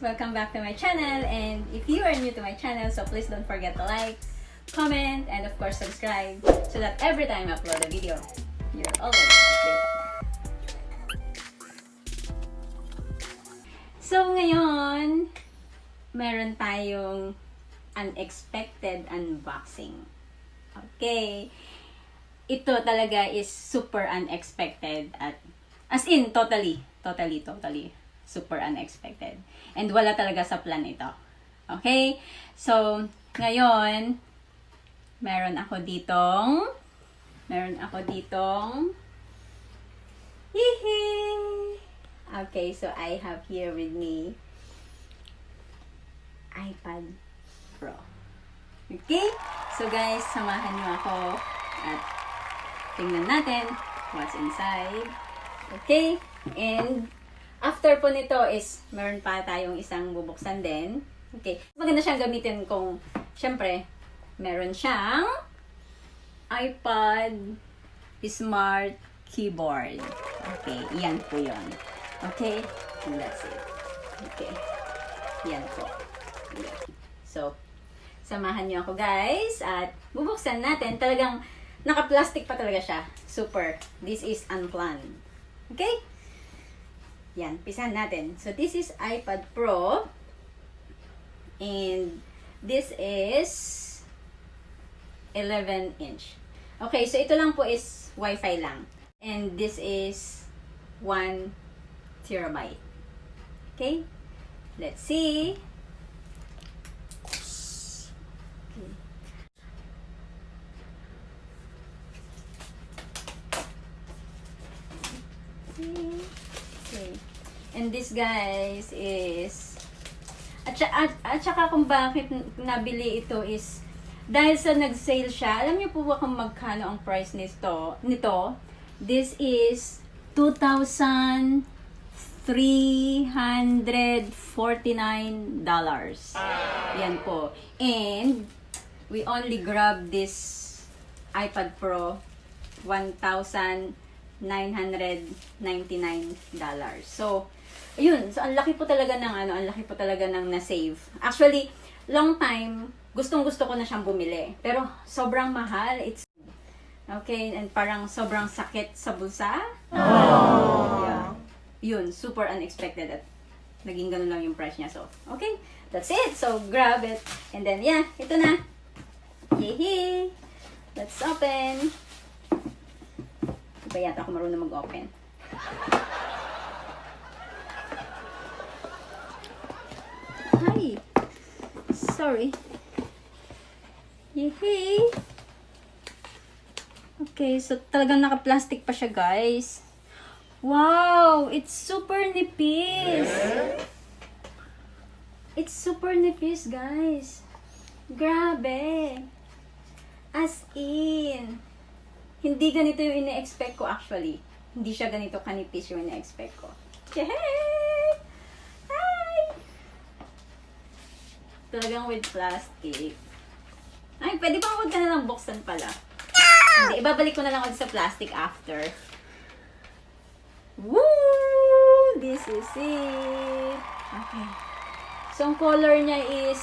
Welcome back to my channel, and if you are new to my channel, so please don't forget to like, comment, and of course subscribe so that every time I upload a video, you're always updated. So ngayon, meron tayong unexpected unboxing. Okay. Ito talaga is super unexpected at as in totally super unexpected. And wala talaga sa plan ito. Okay? So, ngayon meron ako ditong okay, so I have here with me iPad Pro. Okay? So guys, samahan niyo ako at tingnan natin what's inside. Okay? And after po nito is meron pa tayong isang bubuksan din. Okay? Maganda siyang gamitin kung syempre meron siyang iPad Smart Keyboard. Okay, iyan po yun. Okay? And that's it. Okay. Yan po. So, samahan niyo ako guys at bubuksan natin. Talagang naka-plastic pa talaga siya. Super. This is unplanned. Okay? Yan, pisahan natin. So, this is iPad Pro. And this is 11-inch. Okay, so ito lang po is WiFi lang. And this is 1 terabyte. Okay? Let's see. Okay. And this guys is at saka kung bakit nabili ito is dahil sa nag-sale siya. Alam niyo po ba kung magkano ang price nito? This is $2,349. Yan po. And we only grab this iPad Pro $1,999. So, ayun. So, ang laki po talaga ng na-save. Actually, long time, gustong-gusto ko na siyang bumili. Pero, sobrang mahal. It's, okay, and parang sobrang sakit sa bulsa. Yeah. Yun, super unexpected at naging ganun lang yung price niya. So, okay, that's it. So, grab it. And then, yeah, ito na. Yay! Let's open. Iba yata ako marunong mag-open. Hi! Sorry. Yay! Okay, so talagang naka-plastic pa siya, guys. Wow! It's super nipis! It's super nipis, guys. Grabe! As in, hindi ganito yung ine-expect ko actually. Hindi siya ganito kanipis yung ine-expect ko. Yay! Hi! Talagang with plastic. Ay, pwede ba huwag ka na lang buksan pala? Hindi, ibabalik ko na lang ulit sa plastic after. Woo! This is it. Okay. So, ang color niya is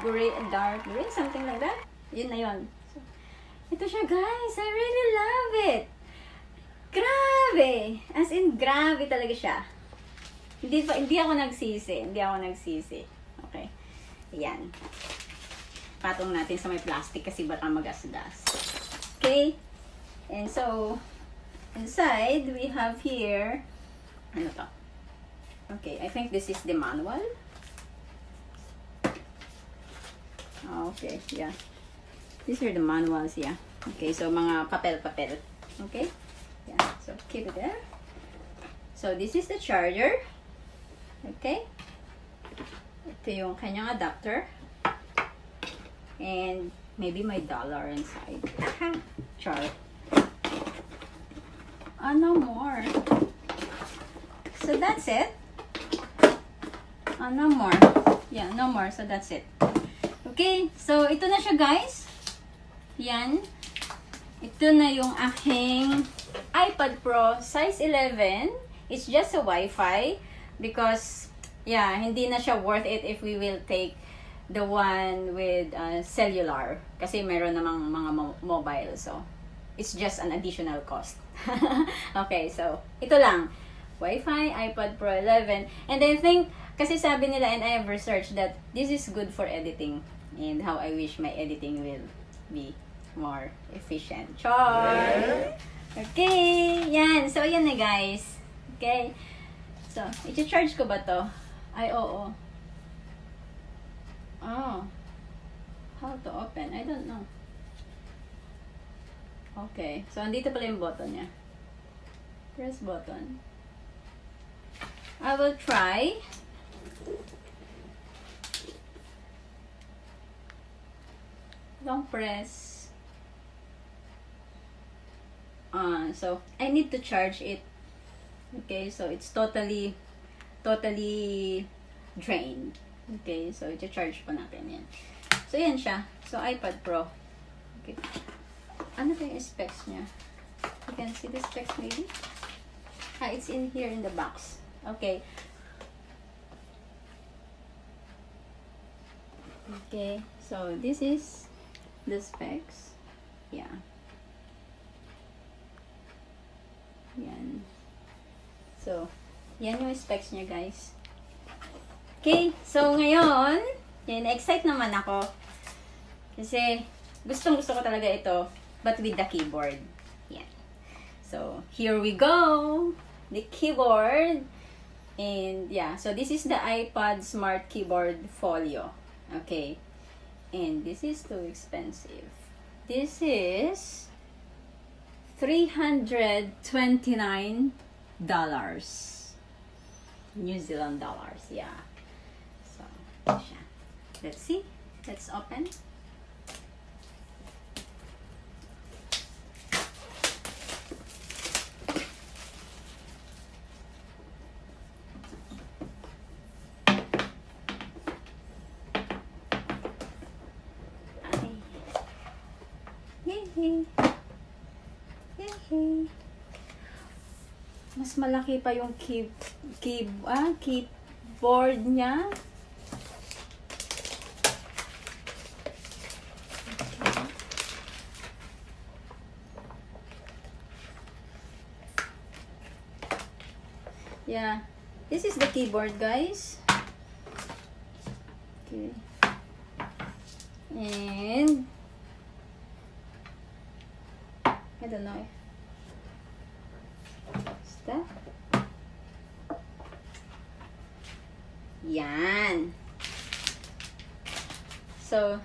gray, dark green, something like that. Yun na yun. So, ito siya, guys. I really love it. Grabe! As in, grabe talaga siya. Hindi ako nagsisi. Okay. Ayan. Patong natin sa may plastic kasi baka magasdas. Okay? And so, inside, we have here, ano to? Okay, I think this is the manual. Okay, yeah. These are the manuals, yeah. Okay, so mga papel. Okay? Yeah, so keep it there. So, this is the charger. Okay? Ito yung kanyang adapter. And maybe my dollar inside. Char. No more. So that's it. No more. Yeah, no more. So that's it. Okay, so ito na siya, guys. Yan. Ito na yung aking iPad Pro size 11. It's just a Wi-Fi because yeah, hindi na siya worth it if we will take the one with cellular. Kasi meron namang mga mobile. So, it's just an additional cost. Okay, so, ito lang. Wi-Fi, iPad Pro 11. And I think, kasi sabi nila, and I have researched that this is good for editing. And how I wish my editing will be more efficient. Char! Okay, yan. So, yan na guys. Okay. So, i-charge ko ba to? Ay, oo. Oh. How to open? I don't know. Okay. So, andito pala yung button niya. Press button. I will try. Long press. So, I need to charge it. Okay, so it's totally drained. Okay, so i-charge pa natin yan. So, yan siya. So, iPad Pro. Okay. Ano ba yung specs niya? You can see the specs maybe? It's in here in the box. Okay. Okay, so this is the specs. Yeah. Yan. So, yan yung specs niya, guys. Okay, so ngayon, yan, excite naman ako. Kasi, gustong-gusto ko talaga ito, but with the keyboard. Yan. So, here we go. The keyboard. And, yeah, so this is the iPad Smart Keyboard Folio. Okay. And this is too expensive. This is $329. New Zealand dollars, yeah. So, let's see. Let's open. Yay! Mas malaki pa yung keyboard niya. Yeah, this is the keyboard, guys. Okay. And I don't know. What's that? Yan. So,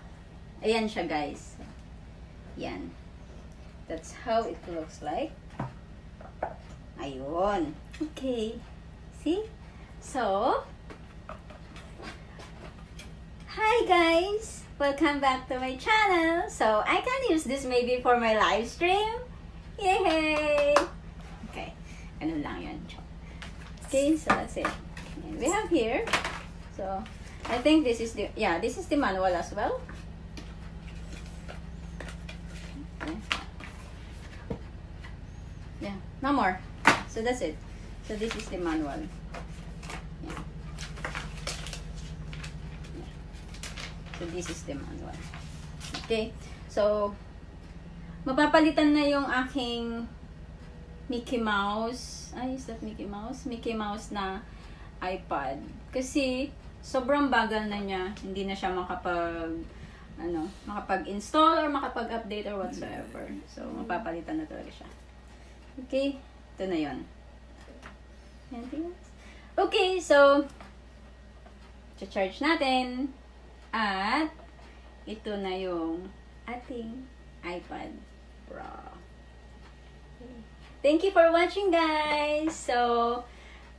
ayan siya, guys. Yan. That's how it looks like. Ayun. Okay. See? So, hi guys! Welcome back to my channel. So, I can use this maybe for my live stream. Yay! Okay. Ano lang yun. Okay, so that's it. And we have here. So, I think this is the, yeah, this is the manual as well. Okay. Yeah, no more. So, that's it. So, this is the manual. Yeah. Yeah. So, this is the manual. Okay. So, mapapalitan na yung aking Mickey Mouse. Ay, is that Mickey Mouse? Mickey Mouse na iPad. Kasi, sobrang bagal na niya. Hindi na siya makapag-install or makapag-update or whatsoever. So, mapapalitan na talaga siya. Okay. Ito na yun. Anything else? Okay, so, charge natin. At, ito na yung ating iPad Pro. Thank you for watching, guys. So,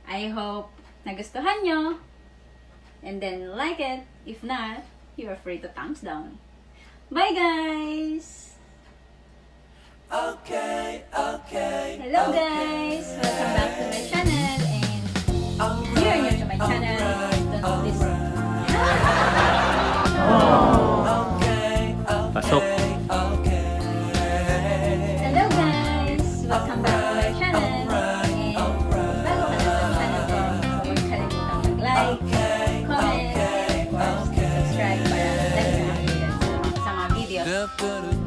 I hope nagustuhan nyo. And then, like it. If not, you are free to thumbs down. Bye, guys! Okay, okay. Hello, guys! Welcome back to my channel. And if you're new to my channel, don't know this. Pasok. Hello, guys! Welcome back to my channel. And bago ka na sa channel ko, huwag kalimutang mag-like, but